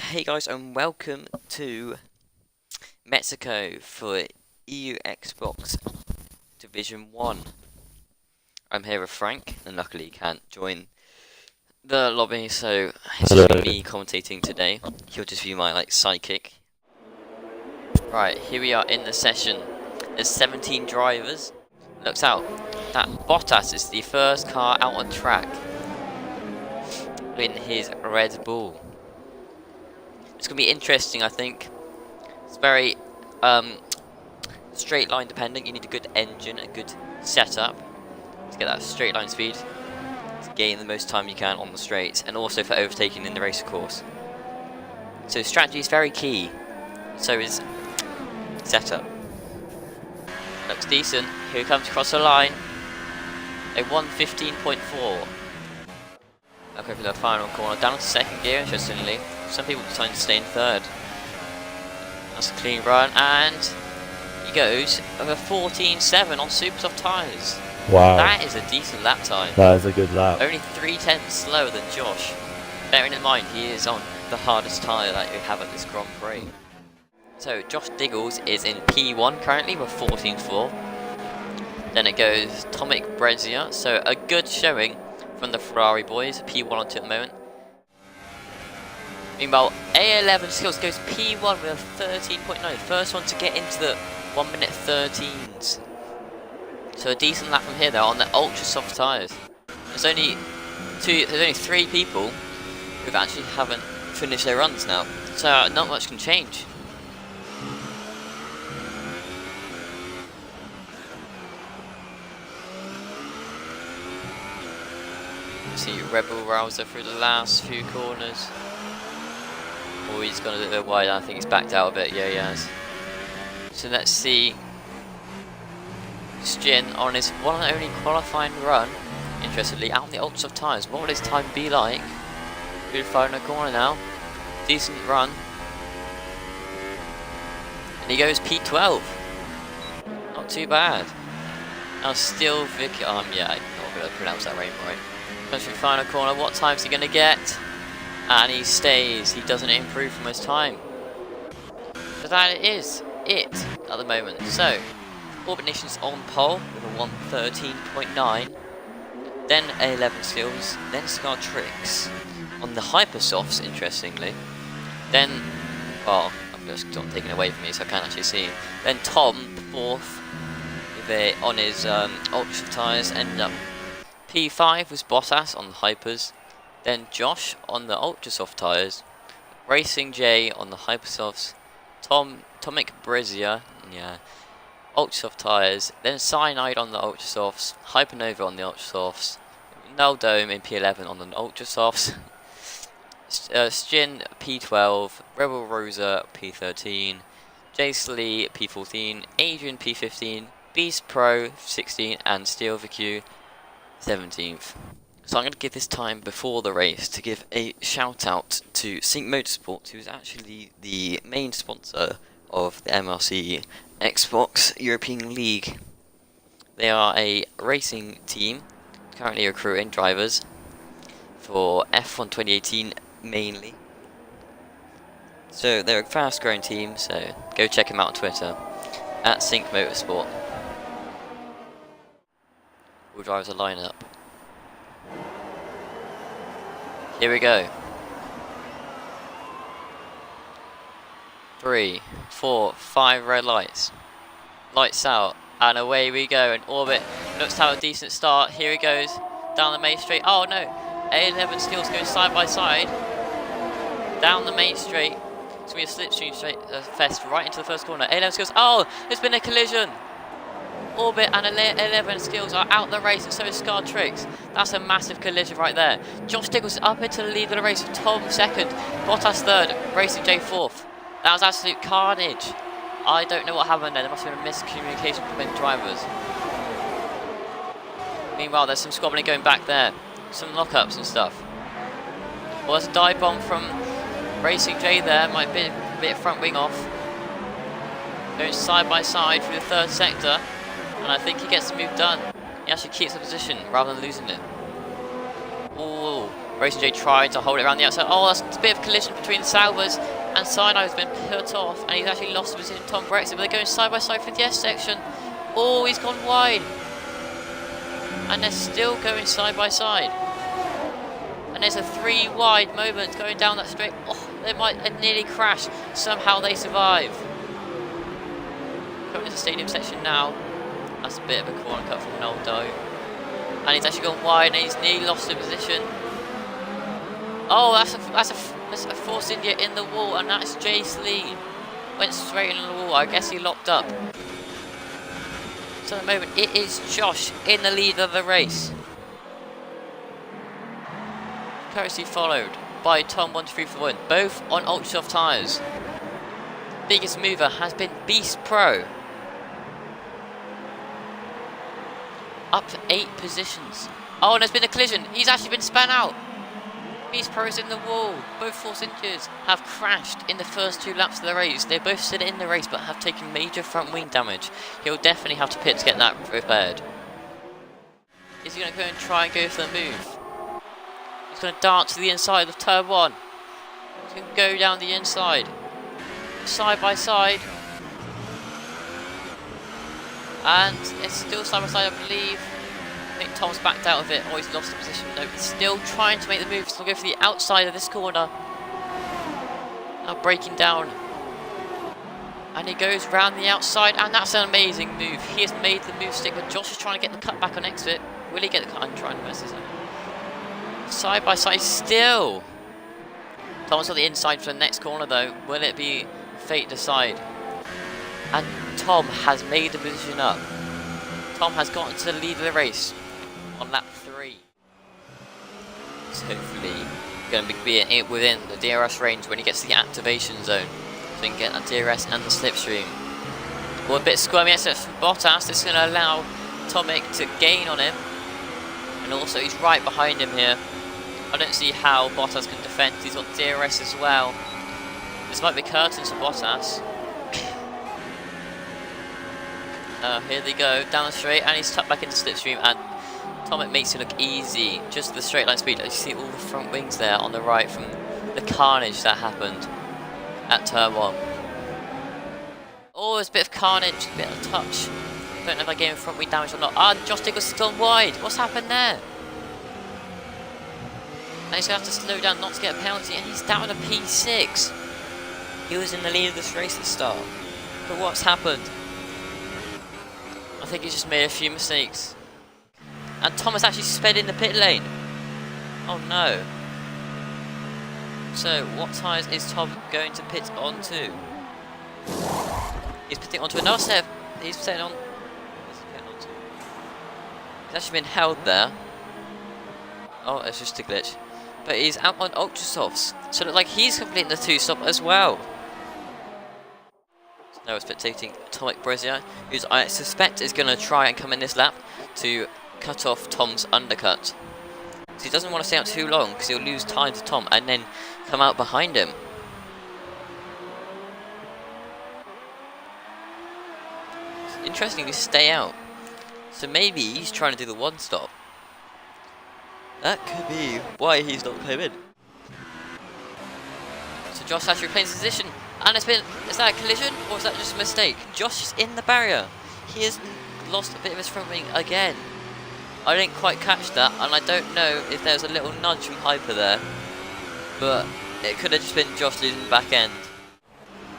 Hey guys, and welcome to Mexico for EUXBL Division 1. I'm here with Frank, and luckily he can't join the lobby, so it's just me commentating today. He'll just be my sidekick. Right, here we are in the session. There's 17 drivers. Looks out, that Bottas is the first car out on track in his Red Bull. It's going to be interesting, I think. It's very straight line dependent. You need a good engine, a good setup to get that straight line speed, to gain the most time you can on the straights, and also for overtaking in the race course. So strategy is very key. So is setup. Looks decent. Here he comes across the line. A 1:15.4. Okay, for the final corner. Down to second gear, interestingly. Some people decided to stay in third. That's a clean run, and he goes over 14.7 on super soft tyres. Wow. That is a decent lap time. That is a good lap. Only 3/10 slower than Josh. Bearing in mind, he is on the hardest tyre that we have at this Grand Prix. So, Josh Diggles is in P1 currently with 14.4. Then it goes Tomek Brezia, so a good showing from the Ferrari boys, P1 on 2 at the moment. Meanwhile, A11 Skills goes P1 with a 13.9, first one to get into the 1 minute 13s. So a decent lap from here though on the ultra soft tyres. There's only 3 people who actually haven't finished their runs now, so not much can change. See Rebel Rouser through the last few corners. Oh, he's gone a little bit wide. I think he's backed out a bit. Yeah, he has. So let's see Stijn on his one and only qualifying run. Interestingly, out on the ultra soft tyres. What will his time be like? Good final corner now. Decent run. And he goes P12. Not too bad. Now still Vic. Yeah, I'm not going to pronounce that right. Comes through final corner. What time's he going to get? And he stays. He doesn't improve from his time. So that is it at the moment. So Orbit Nation's on pole with a 1:13.9. Then A11 Skills. Then Scar Tricks on the Hypersofts. Interestingly. Then, well, I've just got taken away from me, so I can't actually see. Then Tom, the fourth, with on his ultra tyres, ended up. P5 was Bottas on the Hypers, then Josh on the ultra soft tyres, Racing J on the Hypersofts, Tomek Brezia, ultra soft tyres, then Cyanide on the ultra softs, Hypernova on the ultra softs, Null Dome in P11 on the ultra softs, Stijn P12, Rebel Rosa P13, Jace Lee P14, Adrian P15, Beast Pro 16, and Steel VQ 17th. So I'm going to give this time before the race to give a shout out to Sync Motorsport, who is actually the main sponsor of the MRC Xbox European League. They are a racing team currently recruiting drivers for F1 2018 mainly. So they're a fast growing team, so go check them out on Twitter at Sync Motorsport. All drivers are line up. Here we go. 3, 4, 5 red lights. Lights out, and away we go. And Orbit looks to have a decent start. Here he goes down the main straight. Oh no! A11 Skills going side by side down the main straight. It's going to be a slipstream straight fest right into the first corner. A11 Skills. Oh, there's been a collision. Orbit and 11 Skills are out the race, and so is Scar Tricks. That's a massive collision right there. Josh Diggles up into the lead of the race with Tom second, Bottas third, Racing J fourth. That was absolute carnage. I don't know what happened there. There must have been a miscommunication between drivers. Meanwhile, there's some squabbling going back there. Some lockups and stuff. Well, there's a dive bomb from Racing J there. Might be a bit of front wing off. Going side by side through the third sector. And I think he gets the move done. He actually keeps the position rather than losing it. Oh, Racing J trying to hold it around the outside. Oh, that's a bit of collision between Salvers, and Sinai has been put off, and he's actually lost the position. Tom Brexit, but they're going side by side for the S section. Oh, he's gone wide, and they're still going side by side. And there's a 3 wide moment going down that straight. Oh, they might nearly crash. Somehow they survive. Coming into the stadium section now. That's a bit of a corner cut from Noldo. And he's actually gone wide, and he's nearly lost the position. Oh, that's a Force India in the wall, and that's Jace Lee. Went straight into the wall. I guess he locked up. So at the moment, it is Josh in the lead of the race. Closely followed by Tom 1-2-3-4-1, both on ultra soft tyres. Biggest mover has been Beast Pro. Up 8 positions. Oh, and there's been a collision. He's actually been spun out. Beast Pro's in the wall. Both Force Injuries have crashed in the first 2 laps of the race. They're both still in the race but have taken major front wing damage. He'll definitely have to pit to get that repaired. Is he going to go and try and go for the move? He's going to dart to the inside of turn 1. He's going to go down the inside. Side by side. And it's still side by side, I believe. I think Tom's backed out of it. Oh, he's lost the position. No, he's still trying to make the move. He's going to go for the outside of this corner. Now breaking down. And he goes round the outside, and that's an amazing move. He has made the move stick, but Josh is trying to get the cut back on exit. Will he get the cut? I'm trying to mess this up. Side by side still. Tom's on the inside for the next corner though. Will it be fate decide? And Tom has made the position up. Tom has gotten to the lead of the race on lap 3. So hopefully going to be within the DRS range when he gets to the activation zone. So he can get that DRS and the slipstream. Well, a bit squirmy exit from Bottas. This is going to allow Tomic to gain on him. And also he's right behind him here. I don't see how Bottas can defend. He's got DRS as well. This might be curtains for Bottas. Here they go, down the straight, and he's tucked back into slipstream, and Tomic makes it look easy. Just the straight line speed. You see all the front wings there on the right from the carnage that happened at turn 1. Oh, there's a bit of carnage, a bit of touch. Don't know if I gave him front wing damage or not. Ah, Josh Dickel's gone wide. What's happened there? And he's going to have to slow down not to get a penalty, and he's down to P6. He was in the lead of this race at the start. But what's happened? I think he's just made a few mistakes. And Thomas actually sped in the pit lane. Oh no. So, what tyres is Tom going to pit onto? He's pitting onto another set. He's pitting on. He's actually been held there. Oh, it's just a glitch. But he's out on ultra softs, so it looks like he's completing the 2-stop as well. So now it's spectating Tomic Brescia, who I suspect is going to try and come in this lap to cut off Tom's undercut. So he doesn't want to stay out too long because he'll lose time to Tom and then come out behind him. Interestingly, stay out. So maybe he's trying to do the 1-stop. That could be why he's not come in. So Josh has to reclaim his position, and is that a collision or is that just a mistake? Josh is in the barrier. He has lost a bit of his front wing again. I didn't quite catch that, and I don't know if there's a little nudge from Hyper there, but it could have just been Josh losing the back end.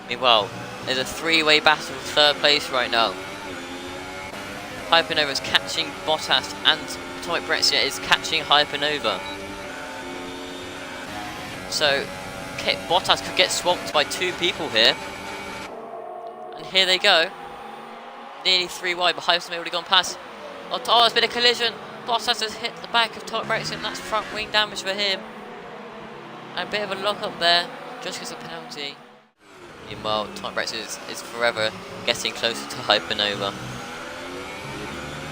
Meanwhile, there's a 3-way battle for 3rd place right now. Hypernova is catching Bottas, and Tomic Brescia is catching Hypernova. So, Bottas could get swamped by 2 people here. And here they go. Nearly 3 wide, but Hypernova already gone past. Oh, there's been a collision. Bottas has hit the back of Tomic Brescia, and that's front wing damage for him. And a bit of a lock up there. Just gets a penalty. Meanwhile, Tomic Brescia is forever getting closer to Hypernova.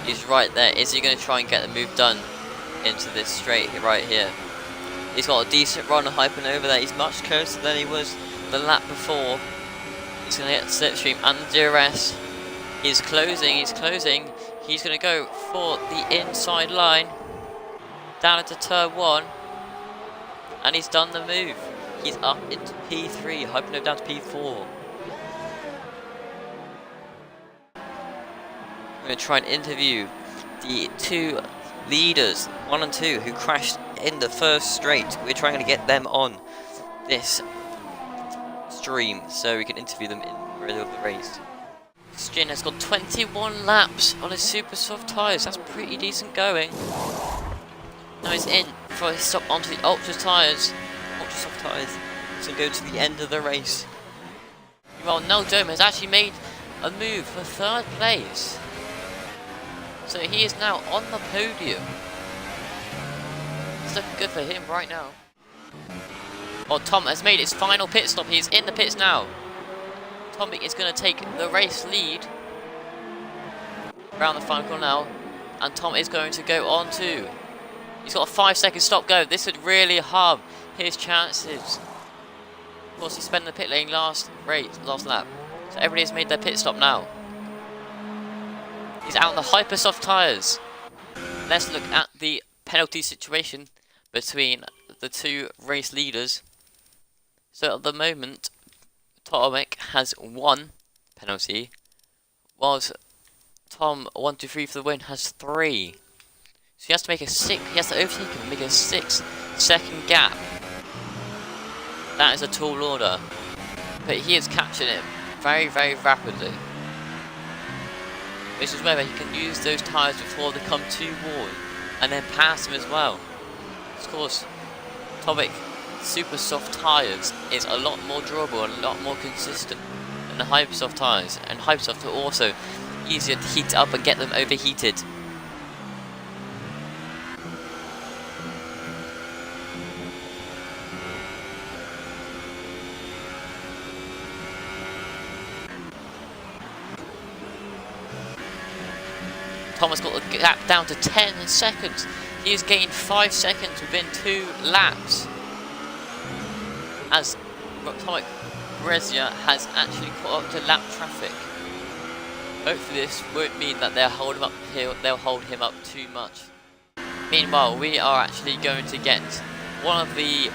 He's right there. Is he going to try and get the move done into this straight right here? He's got a decent run of Hypernova there. He's much closer than he was the lap before. He's going to get the slipstream and the DRS. He's closing, he's closing. He's going to go for the inside line. Down into turn 1. And he's done the move. He's up into P3, hoping to go down to P4. I'm going to try and interview the two leaders, 1 and 2, who crashed in the first straight. We're trying to get them on this stream so we can interview them in the middle of the race. Shin has got 21 laps on his super soft tyres. That's pretty decent going. Now he's in for his stop onto the ultra tyres, ultra soft tyres, to go to the end of the race. Well, Nel Dome has actually made a move for 3rd place. So he is now on the podium. It's looking good for him right now. Oh, Tom has made his final pit stop. He's in the pits now. Tommy is going to take the race lead around the final corner now. And Tom is going to go on too. He's got a 5-second stop go. This would really harm his chances. Of course, he spent the pit lane last lap. So everybody has made their pit stop now. He's out on the hyper soft tyres. Let's look at the penalty situation between the two race leaders. So at the moment, Tomek has 1 penalty, whilst Tom 123 for the win has 3. So he has to make a 6. He has to overtake him and make a 6-second gap. That is a tall order, but he is catching him very, very rapidly. This is where he can use those tyres before they come too worn, and then pass him as well. Of course, Tomek super soft tyres is a lot more durable and a lot more consistent than the hyper soft tyres, and hyper soft are also easier to heat up and get them overheated. Thomas got the gap down to 10 seconds. He has gained 5 seconds within 2 laps. As Tomek Brezia has actually caught up to lap traffic. Hopefully this won't mean that they'll hold him up too much. Meanwhile, we are actually going to get one of the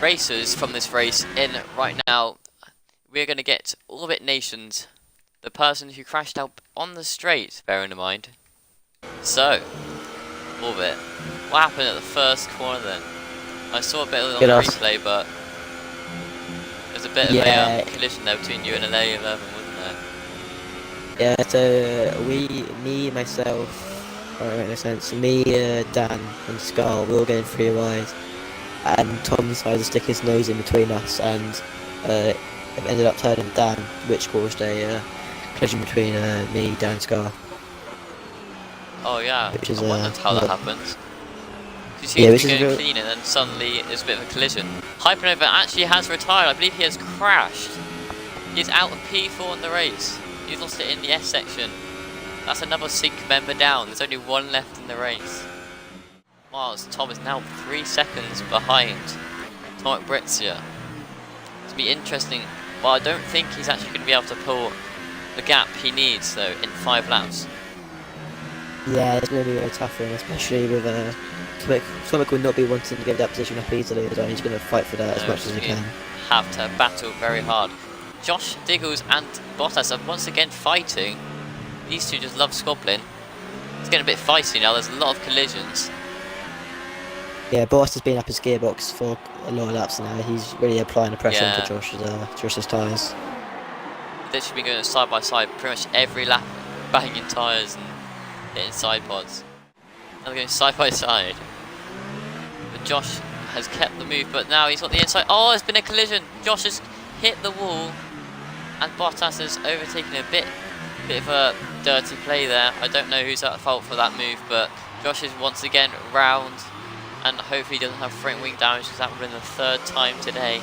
racers from this race in right now. We're going to get Orbit Nations, the person who crashed out on the straight, bearing in mind. So, Orbit, what happened at the first corner then? I saw a bit of it on the replay, but there's a bit of a collision there between you and an A11, wasn't there? Yeah, so me, myself, or in a sense, me, Dan and Scarl, we were going 3 wide, and Tom decided to stick his nose in between us, and it ended up turning Dan, which caused a collision between me, Dan and Scarl. Oh yeah, which is, I wondered how that happens. You see, yeah, he's going clean and then suddenly there's a bit of a collision. Hypernova actually has retired. I believe he has crashed. He's out of P4 in the race. He's lost it in the S section. That's another sync member down. There's only 1 left in the race. Whilst Tom is now 3 seconds behind Tomek Brezia. It's going to be interesting. Well, I don't think he's actually going to be able to pull the gap he needs though in 5 laps. Yeah, it's going to be very tough for him, especially with Tomek will not be wanting to give that position up easily, so he's going to fight for that as much as he can. Have to battle very hard. Josh Diggles and Bottas are once again fighting. These two just love squabbling. It's getting a bit feisty now, there's a lot of collisions. Yeah, Bottas has been up his gearbox for a lot of laps now. He's really applying the pressure into Josh's tyres. They've literally been going side by side pretty much every lap, banging tyres and hitting side pods. Now they're going side by side. But Josh has kept the move, but now he's got the inside. Oh, there's been a collision. Josh has hit the wall, and Bottas has overtaken a bit of a dirty play there. I don't know who's at fault for that move, but Josh is once again round, and hopefully he doesn't have front wing damage, because that would have been the 3rd time today.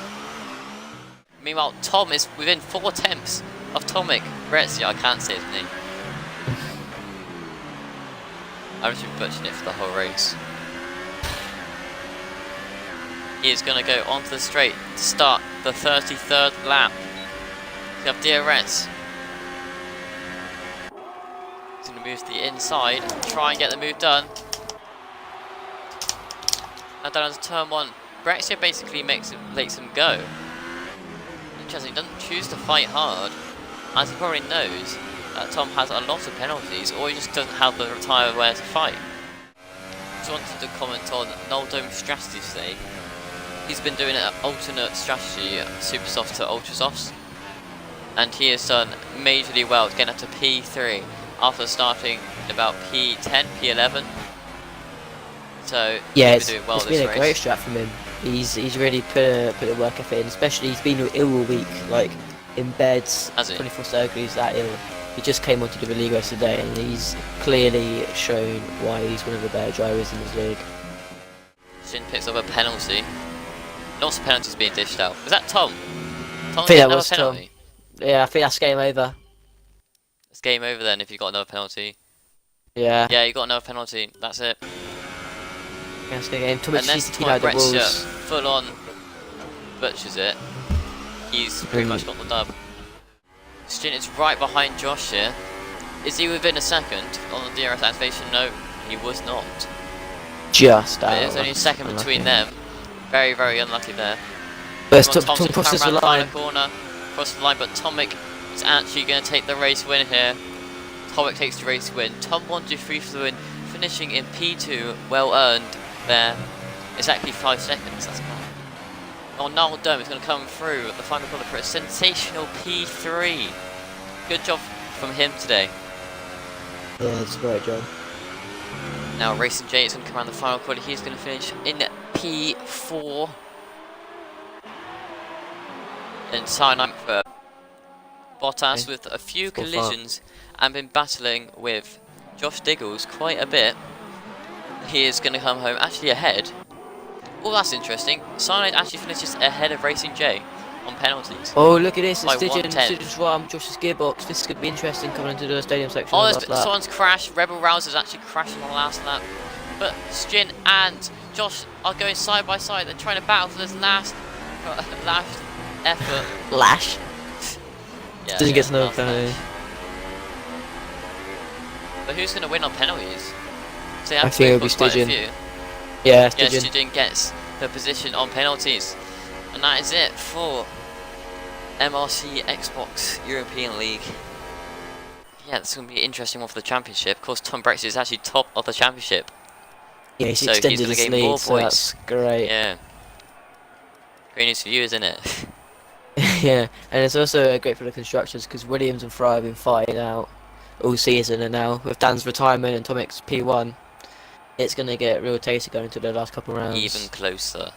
Meanwhile, Tom is within 4 tenths of Tomek Brezia. I can't say his name. I've just been butchering it for the whole race. He is going to go onto the straight to start the 33rd lap. We have DRS. He's going to move to the inside and try and get the move done. Now down to turn 1. Brexit basically lets him go. Interesting, he doesn't choose to fight hard, as he probably knows that Tom has a lot of penalties, or he just doesn't have the tyre wear to fight. Just wanted to comment on Noldome's strategy today. He's been doing an alternate strategy, super soft to ultra softs, and he has done majorly well to get up to P3 after starting in about P10, P11. So yeah, he's been doing well it's this been a race. great strat from him. He's really put a work effort in, especially he's been ill all week, like in bed, Has he? 24 surgeries, that ill. He just came on to do the league race today, and he's clearly shown why he's one of the better drivers in this league. Shin picks up a penalty. Lots of penalties being dished out. Was that Tom? Tom I think get that another was penalty. Yeah, I think that's game over. It's game over then if you got another penalty. Yeah, Yeah, you got another penalty. That's it. that's the game. Tom And then needs to keep out the Brexit rules. full on butchers it. He's pretty much got the dub. Shin is right behind Josh here. Is he within a second on the DRS activation? No, he was not. Just But out. there's only a second Unlucky. between them. Very, very unlucky there. But Come on, Tom Tom's crosses come the round line. final corner, across the line, but Tomic is actually going to take the race win here. Tomic takes the race win. Tom 1-2-3 for the win, finishing in P2, well earned there. Exactly 5 seconds, that's fine. Oh, Noel Dome is going to come through at the final corner for a sensational P3. Good job from him today. Yeah, that's a great job. Now Racing J is going to come around the final corner. He's going to finish in P4. And sign up for Bottas with a few collisions and been battling with Josh Diggles quite a bit. He is going to come home actually ahead. Oh, that's interesting. Cyanide actually finishes ahead of Racing J on penalties. Oh, look at this. By It's 1/10. Stygian's from Josh's gearbox. This could be interesting coming into the stadium section. Oh, of that lap. someone's crashed. Rebel Rousers actually crashed on the last lap. But Shin and Josh are going side by side. They're trying to battle for this last effort. Lash. Yeah, Doesn't get another last penalty. lap. But who's going to win on penalties? So I think it'll be Stygian. few. Yeah, Yeah, Stygian. Stygian gets the position on penalties. And that is it for MRC Xbox European League. Yeah, it's going to be an interesting one for the championship. Of course, Tom Brexit is actually top of the championship. Yeah, he's So he's extended gonna his gain lead, more so points. that's great. Yeah. Great news for you, isn't it? Yeah, and it's also great for the constructors because Williams and Fry have been fighting out all season, and now with Dan's retirement and Tomic's P1, it's going to get real tasty going into the last couple of rounds. Even closer.